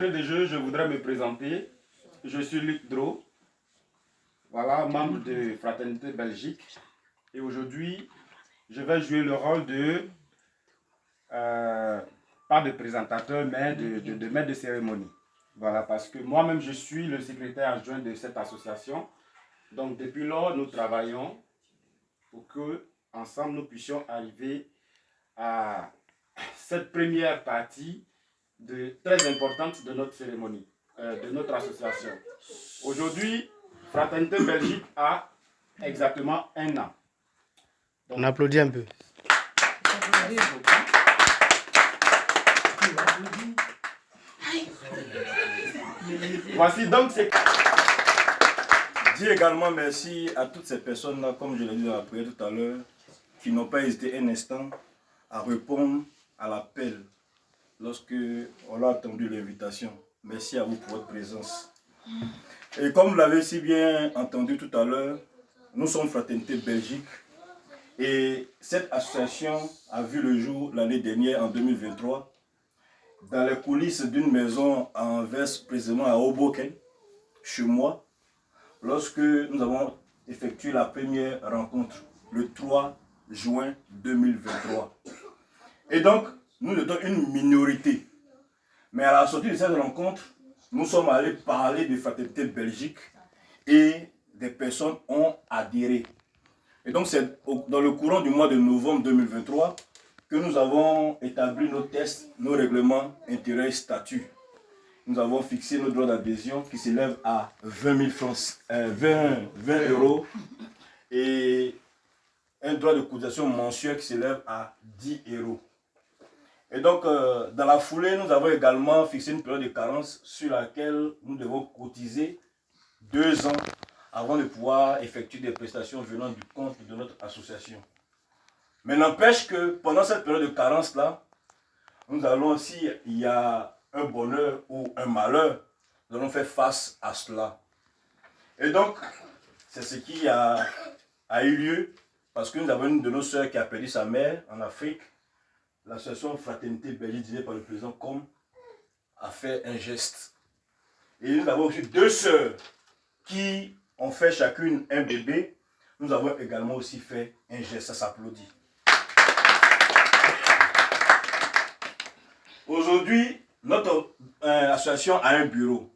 De jeu, je voudrais me présenter. Je suis Luc Dro, voilà, membre de Fraternité Belgique. Et aujourd'hui, je vais jouer le rôle de, pas de présentateur, mais de maître de cérémonie. Voilà, parce que moi-même, je suis le secrétaire adjoint de cette association. Donc, depuis lors, nous travaillons pour que, ensemble, nous puissions arriver à cette première partie très importante de notre cérémonie, de notre association. Aujourd'hui, Fraternité Belgique a exactement 1 an. Donc, on applaudit un peu. Voici donc ce... Dis également merci à toutes ces personnes-là, comme je l'ai dit dans la prière tout à l'heure, qui n'ont pas hésité un instant à répondre à l'appel lorsque on a attendu l'invitation. Merci à vous pour votre présence. Et comme vous l'avez si bien entendu tout à l'heure, nous sommes Fraternité Belgique et cette association a vu le jour l'année dernière, en 2023, dans les coulisses d'une maison à Anvers, précisément à Hoboken, chez moi, lorsque nous avons effectué la première rencontre le 3 juin 2023. Et donc, nous étions une minorité. Mais à la sortie de cette rencontre, nous sommes allés parler de Fraternité Belgique et des personnes ont adhéré. Et donc, c'est dans le courant du mois de novembre 2023 que nous avons établi nos tests, nos règlements intérieurs et statuts. Nous avons fixé nos droits d'adhésion qui s'élèvent à 20 000 francs, 20 euros et un droit de cotisation mensuel qui s'élève à 10 euros. Et donc, dans la foulée, nous avons également fixé une période de carence sur laquelle nous devons cotiser 2 ans avant de pouvoir effectuer des prestations venant du compte de notre association. Mais n'empêche que pendant cette période de carence-là, nous allons, s'il y a un bonheur ou un malheur, nous allons faire face à cela. Et donc, c'est ce qui a eu lieu parce que nous avons une de nos sœurs qui a perdu sa mère en Afrique. L'association Fraternité Belgique, dirigée par le président Com, a fait un geste. Et nous avons aussi 2 sœurs qui ont fait chacune un bébé. Nous avons également aussi fait un geste, ça s'applaudit. Aujourd'hui, notre association a un bureau.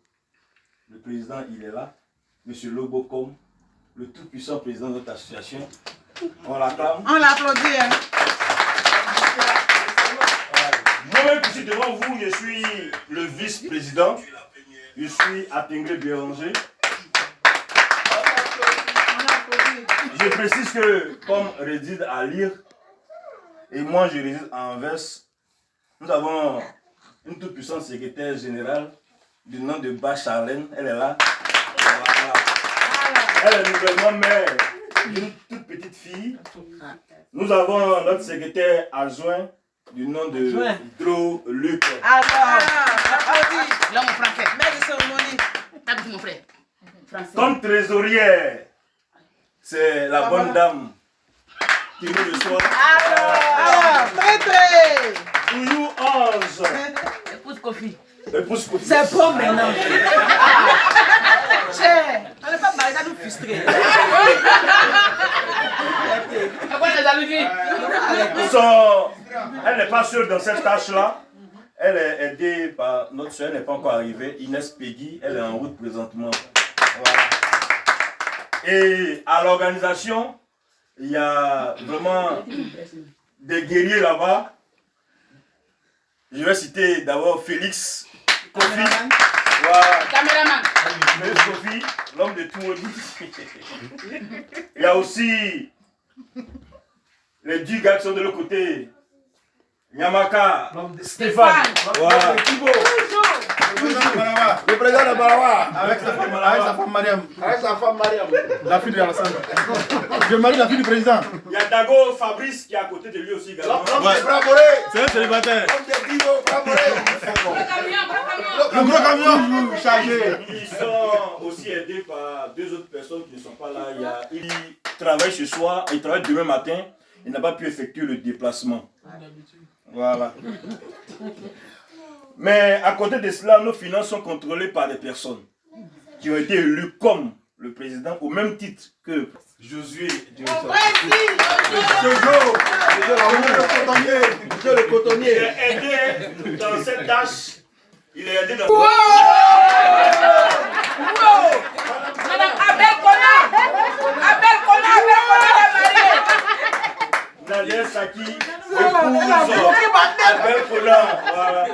Le président, il est là. Monsieur Lobocom, le tout-puissant président de notre association. On l'acclame. On l'applaudit. Hein. Moi-même, ici devant vous, je suis le vice-président. Je suis Attengré Béranger. Je précise que, comme réside à Lire, et moi je réside à Anvers, nous avons une toute puissante secrétaire générale du nom de Bacharlène. Elle est là. Elle est nouvellement mère d'une toute petite fille. Nous avons notre secrétaire adjoint du nom de Dro Luc. Alors, applaudis. Là, mon frère. Maître de cérémonie. T'as dit mon frère. Comme trésorière, c'est la bonne dame qui nous reçoit. Alors, traité. Toujours Ange. Épouse Kofi. Épouse Kofi. C'est bon maintenant. Cher, on n'est pas mariés, ça nous frustrer. Pourquoi les jalousies? Elle n'est pas sûre dans cette tâche-là. Elle est aidée par notre soeur, elle n'est pas encore arrivée. Inès Peggy, elle est en route présentement. Voilà. Et à l'organisation, il y a vraiment des guerriers là-bas. Je vais citer d'abord Félix Kofi. Voilà. Caméraman. Félix Kofi, l'homme de tout. Il y a aussi les 10 gars qui sont de l'autre côté. Yamaka, Stéphane, voilà. Le président de Barawa, avec sa femme Mariam. Avec sa femme Mariam. La fille de Alassane. Je marie la fille du président. Il y a Dago Fabrice qui est à côté de lui aussi également. C'est un célibataire. Le gros camion chargé. Ils sont aussi aidés par 2 autres personnes qui ne sont pas là. Il travaille ce soir, il travaille demain matin. Il n'a pas pu effectuer le déplacement. Voilà. Mais à côté de cela, nos finances sont contrôlées par des personnes qui ont été élues comme le président au même titre que Josué. Monsieur le cotonnier. Il est aidé dans cette tâche. Il est aidé dans... Madame Abel Kona, Abel Kona, Nadia Saki, épouse Abel Kona. Voilà.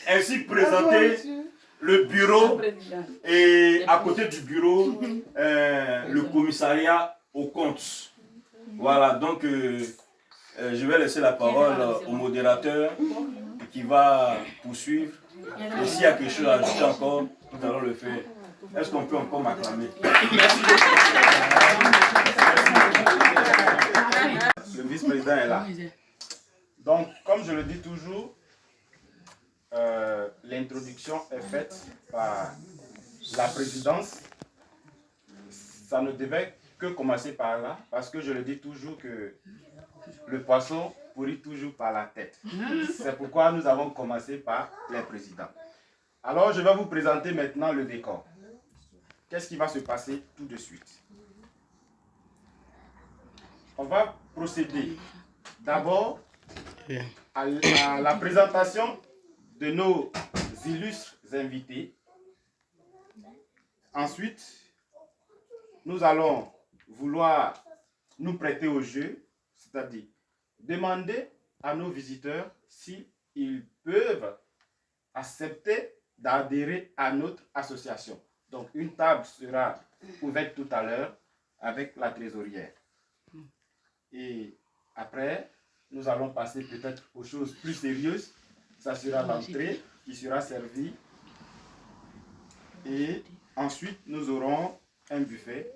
Ainsi présenté le bureau et à côté du bureau, le commissariat aux comptes. Voilà, donc je vais laisser la parole au modérateur qui va poursuivre. Et s'il y a quelque chose à ajouter encore, nous allons le faire. Est-ce qu'on peut encore m'acclamer? Le vice-président est là. Donc, comme je le dis toujours, l'introduction est faite par la présidence. Ça ne devait que commencer par là, parce que je le dis toujours que le poisson pourrit toujours par la tête. C'est pourquoi nous avons commencé par les présidents. Alors, je vais vous présenter maintenant le décor. Qu'est-ce qui va se passer tout de suite? On va procéder d'abord à la présentation de nos illustres invités. Ensuite, nous allons vouloir nous prêter au jeu, c'est-à-dire demander à nos visiteurs s'ils peuvent accepter d'adhérer à notre association. Donc, une table sera ouverte tout à l'heure avec la trésorière. Et après, nous allons passer peut-être aux choses plus sérieuses. Ça sera l'entrée qui sera servie. Et ensuite, nous aurons un buffet.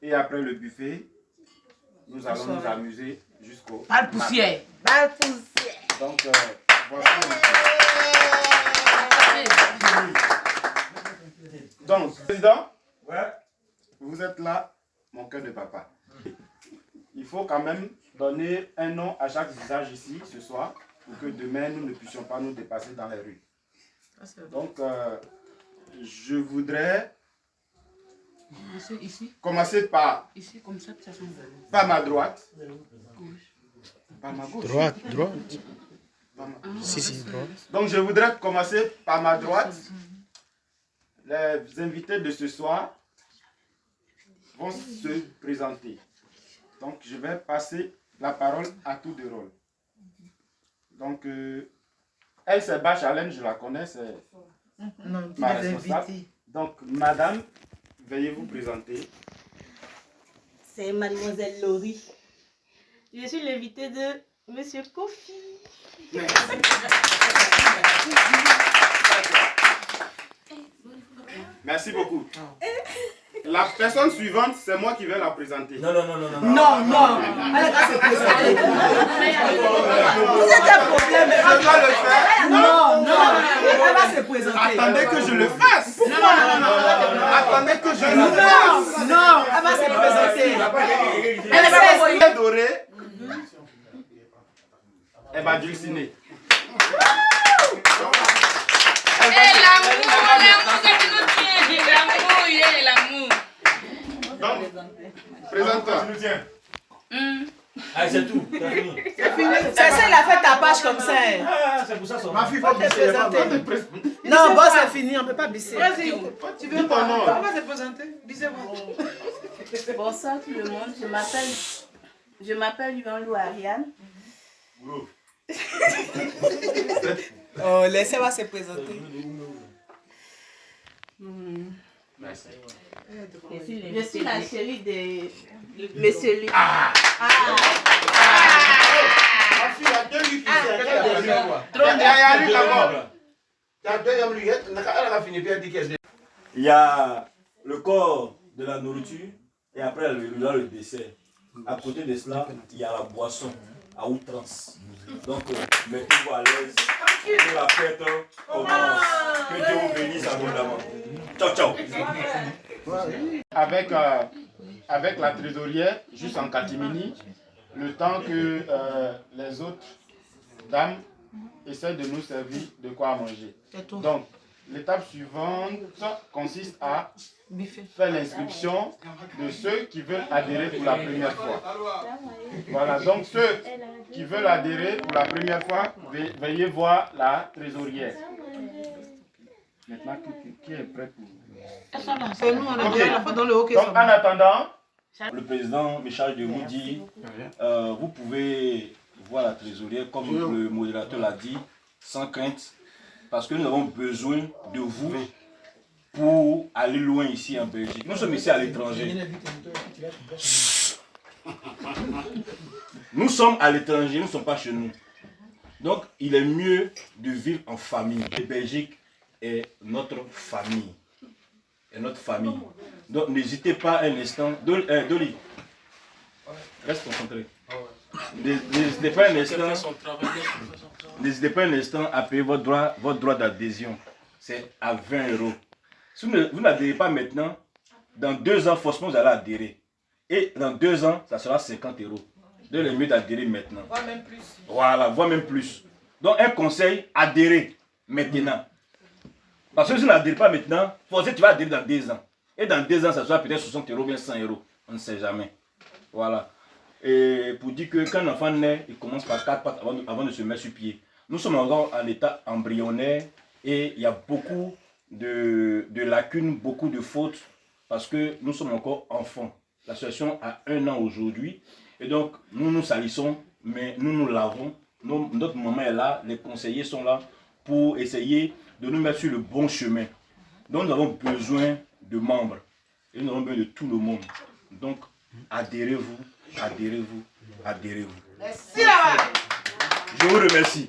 Et après le buffet, nous allons nous amuser jusqu'au... Pas de poussière. Pas de poussière. Donc, voici. Donc, président, vous êtes là, mon cœur de papa. Il faut quand même donner un nom à chaque visage ici, ce soir, pour que demain, nous ne puissions pas nous dépasser dans les rues. Donc, je voudrais commencer par ma droite. Par ma gauche. Droite. Si, droite. Donc, je voudrais commencer par ma droite. Les invités de ce soir vont se présenter. Donc, je vais passer la parole à tour de rôle. Donc, elle, c'est Bachalène, je la connais, c'est ma responsable. Donc, madame, veuillez vous présenter. C'est mademoiselle Laurie. Je suis l'invitée de monsieur Kofi. Merci beaucoup. La personne suivante, c'est moi qui vais la présenter. Non. Non. Elle va se présenter. Vous êtes un problème. Je dois le faire. Non. Elle va se présenter. Attendez que je le fasse. Non. Attendez que je le fasse. Non. Elle va se présenter. Elle est dorée. Elle va dulciner. Donc, présente-toi. Allez, c'est tout. C'est ça, il a fait ta page comme ça. C'est pour ça son Ma fille, faut te présenter. Non, bon, c'est fini, on ne peut pas bisser. Vas-y, tu veux ton nom. pas? On va se présenter. Bisez-moi. Bonsoir tout le monde, je m'appelle Yuanlou Ariane. Oh, laissez-moi se présenter. Merci. Je suis la chérie de monsieur Luc. Ma fille, il y a deux Luc ici. Il y a le corps de la nourriture et après le dessert. À côté de cela, il y a la boisson à outrance. Donc, mettez-vous à l'aise. Que la fête commence. Que Dieu vous bénisse abondamment. Ciao. Avec la trésorière, juste en catimini, le temps que les autres dames essaie de nous servir de quoi manger. C'est tout. Donc, l'étape suivante consiste à Buffet. faire l'inscription de ceux qui veulent adhérer pour la première fois. Voilà, donc ceux qui veulent adhérer pour la première fois, veuillez voir la trésorière. Maintenant, qui est prêt pour... C'est nous, on a déjà la fois dans le hockey. Donc, en attendant, Le président me charge de vous dire, vous pouvez voir la trésorière, comme le modérateur l'a dit, sans crainte, parce que nous avons besoin de vous pour aller loin ici en Belgique. Nous sommes ici à l'étranger. Nous sommes à l'étranger, nous ne sommes pas chez nous. Donc, il est mieux de vivre en famille. La Belgique est notre famille. Donc, n'hésitez pas un instant. Dolly, reste concentré. N'hésitez pas un instant à payer votre droit d'adhésion. C'est à 20 €. Si vous n'adhérez pas maintenant, dans 2 ans, forcément, vous allez adhérer. Et dans 2 ans, ça sera 50 €. Donc, il est mieux d'adhérer maintenant. Voire même plus. Voilà, voire même plus. Donc, un conseil, adhérer maintenant. Parce que si vous n'adhérez pas maintenant, forcément, tu vas adhérer dans 2 ans. Et dans 2 ans, ça sera peut-être 60 € ou bien 100 €. On ne sait jamais. Voilà. Et pour dire que quand un enfant naît, il commence par 4 pattes avant de se mettre sur pied. Nous sommes encore en état embryonnaire et il y a beaucoup de lacunes, beaucoup de fautes parce que nous sommes encore enfants. La situation a 1 an aujourd'hui et donc nous nous salissons, mais nous nous lavons. Notre maman est là, les conseillers sont là pour essayer de nous mettre sur le bon chemin. Donc nous avons besoin de membres et nous avons besoin de tout le monde. Donc adhérez-vous, adhérez-vous, adhérez-vous. Merci là-bas. Je vous remercie.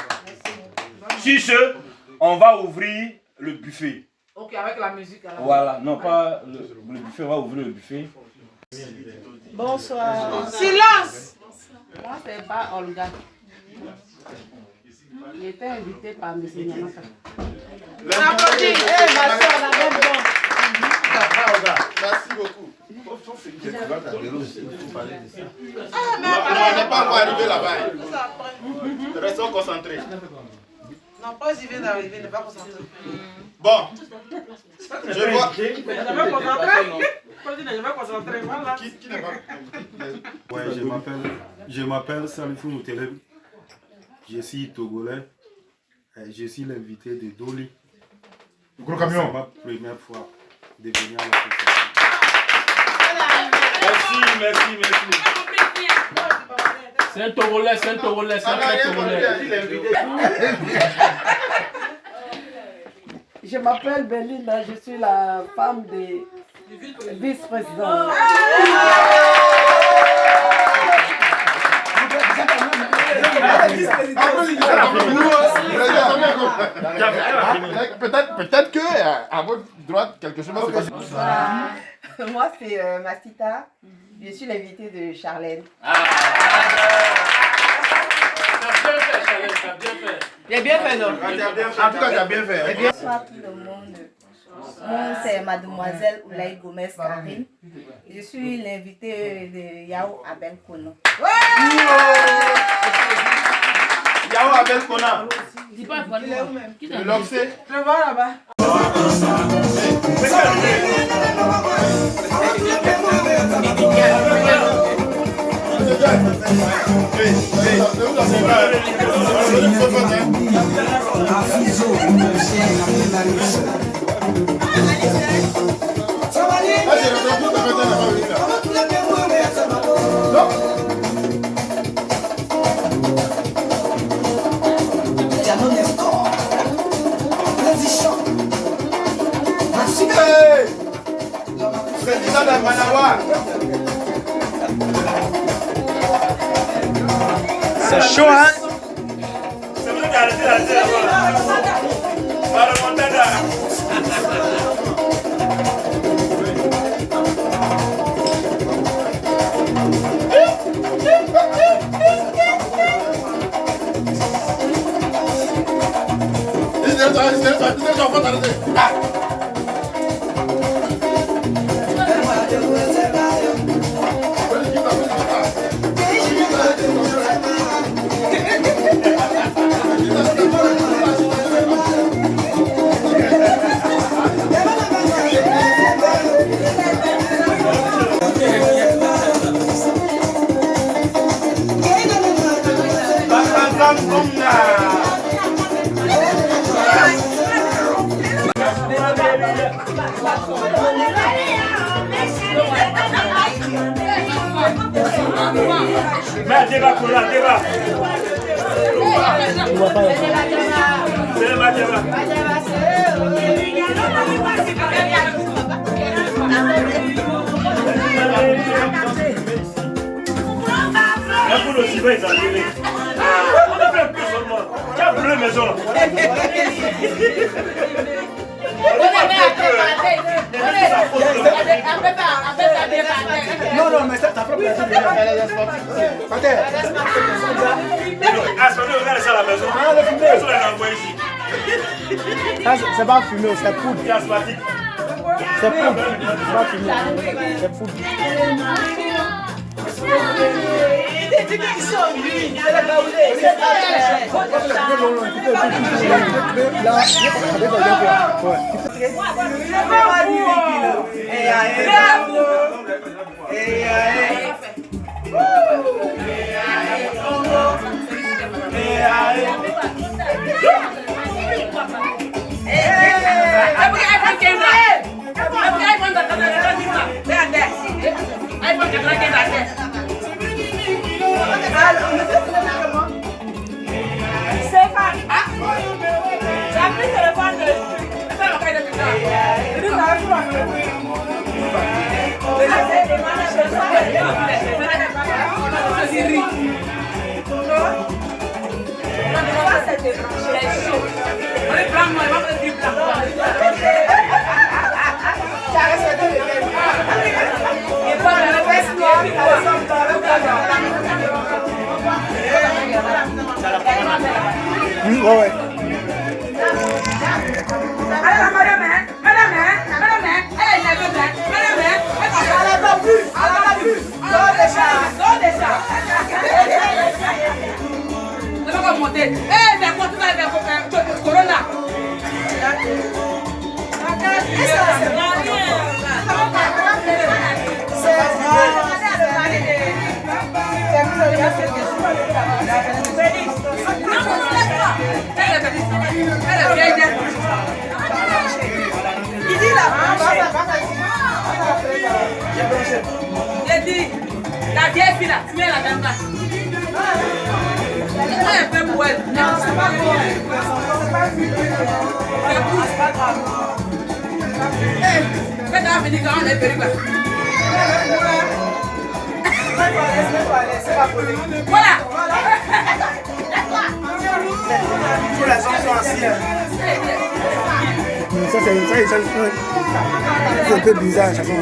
Sur ce, on va ouvrir le buffet. Ok, avec la musique. À la Voilà, non pas le buffet, on va ouvrir le buffet. Bonsoir. Silence. Moi, c'est pas Olga. J'étais invitée par M. Nyamaka. On applaudit. Ma soeur, la même bonne. Merci beaucoup. Ah, On n'est pas encore arrivé là-bas. Restons concentrés. Non, pas il vient d'arriver, il n'est pas concentré. Bon, je vois. Je vais concentrer, voilà. Qui n'est pas? Ouais, je m'appelle Salifou Moutelem. Je suis togolais. Je suis l'invité de Dolly. Gros camion. C'est ma première fois de venir à l'association. Merci. C'est un Togolais, c'est un Togolais. Je m'appelle Belinda, je suis la femme du vice-président. Peut-être que à votre droite, quelque chose va se passer. Moi, c'est Mastita. Je suis l'invitée de Charlène. Il a bien fait, non? En tout cas, tu as bien fait. Bonsoir tout le monde. Moi, c'est mademoiselle Oulaï Gomez Karine. Je suis l'invitée de Yao Abel Kono. Yao Abel Kona. Dis pas, il est où même? Le Loxé. Je vais voir là-bas. Président de Manawa. C'est chaud, hein? C'est vrai qu'arrêtez la tête là-bas. Par le montada. Thank you. Débat, Kola, débat. Pour le civet, ils ont télé. On a fait un peu seulement. Tu as brûlé maison là. Non, non, mais ça frappe la tête. Ah, c'est regarde ça à la maison. C'est pas fumé, c'est poudre. C'est asthmatique. C'est poudre. C'est pas fumé. C'est poudre. Ils sont lui, c'est la baoulée. Ouais. J'ai dit, la vieille fille là, tu mets la dame là. C'est un peu pour elle. Non, c'est pas bon. C'est pas grave. Faites un venir quand on est perdu. Voilà. Pour la chanson ancienne. Ça c'est un peu bizarre la chanson.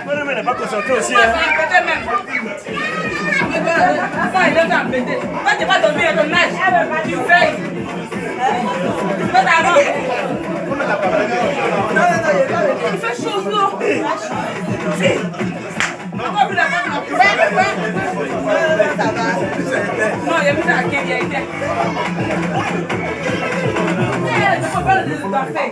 Madame n'est pas concentrée aussi. Tu vas dormir à ton âge. Tu fais. Il fait chaud, non? Si. Encore plus la porte. Non, il y a plus à qui il y a été. Il ne faut pas le parfait.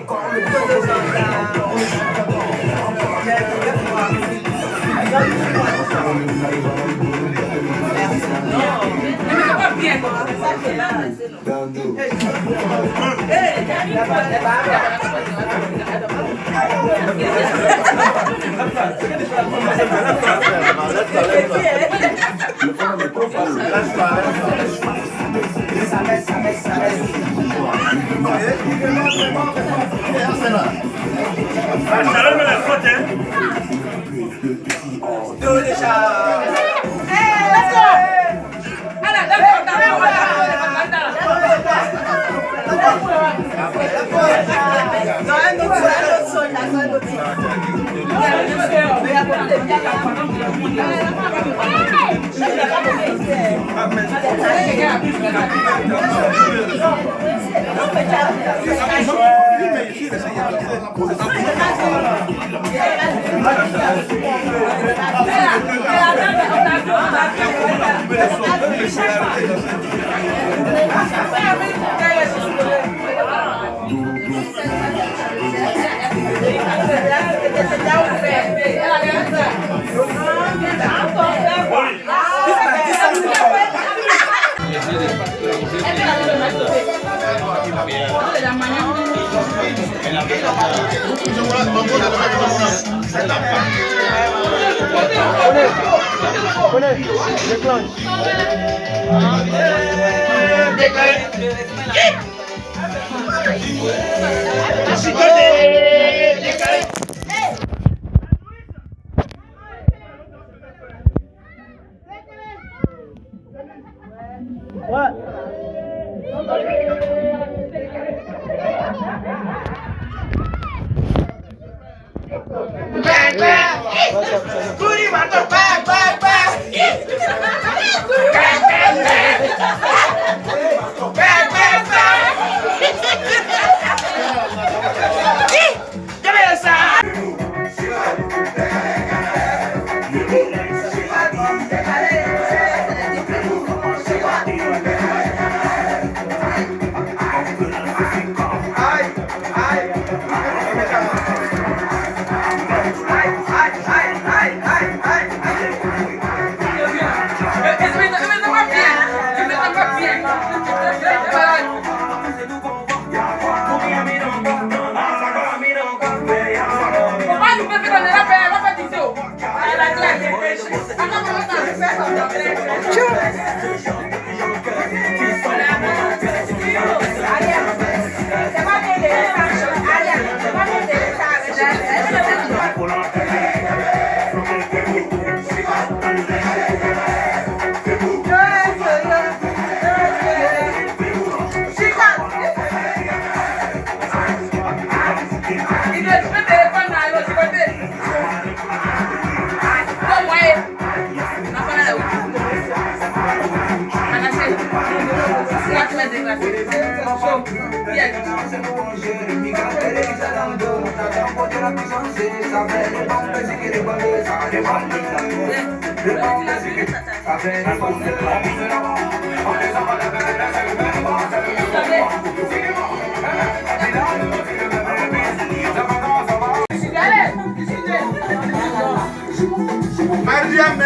Mariam,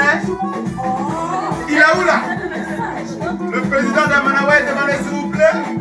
il est où là? Le président d'Amanawa est demandé s'il vous plaît.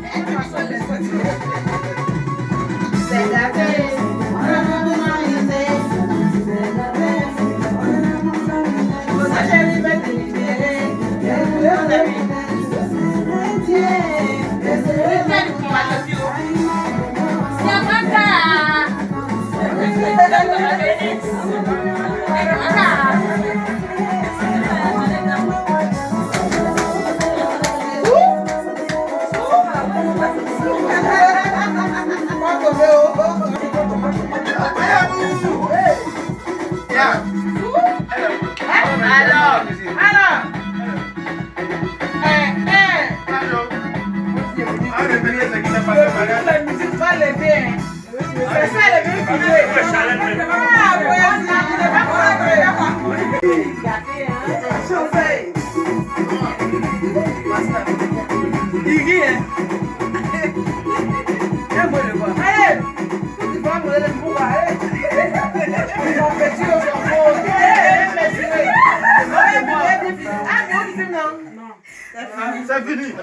C'est fini.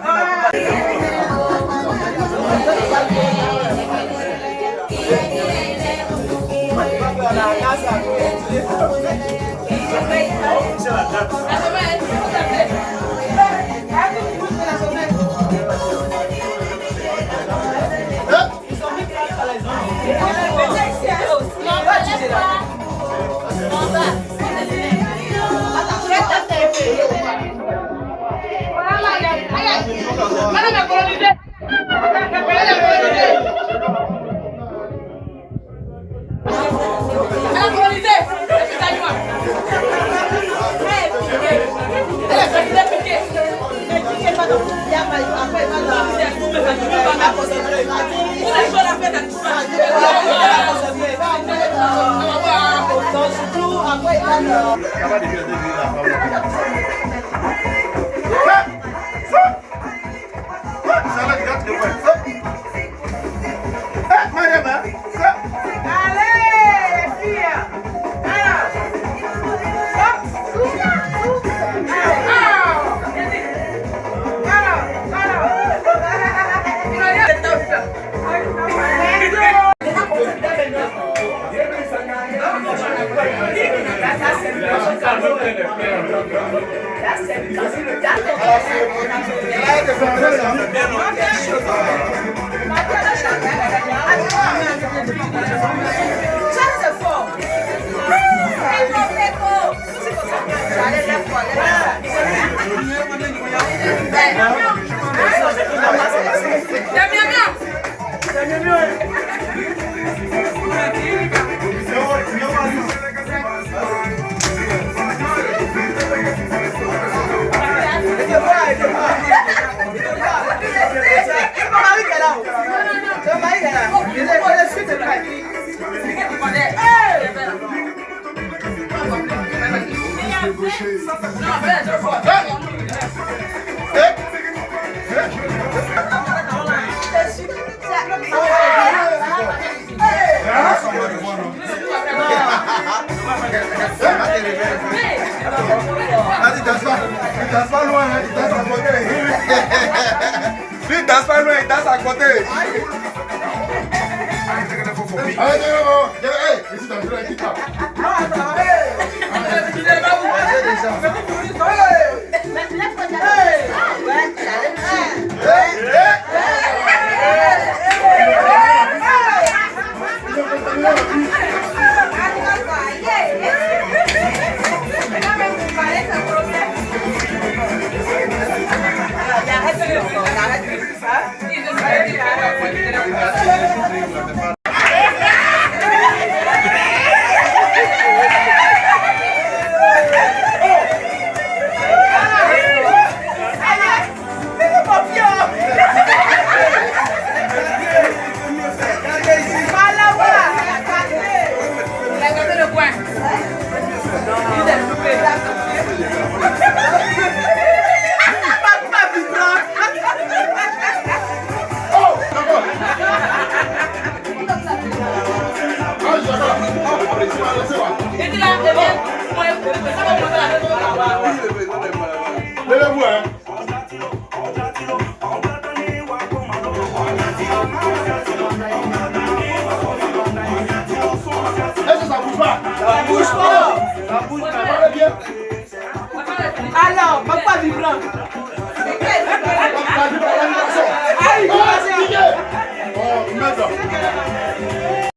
Alors, papa vibrant.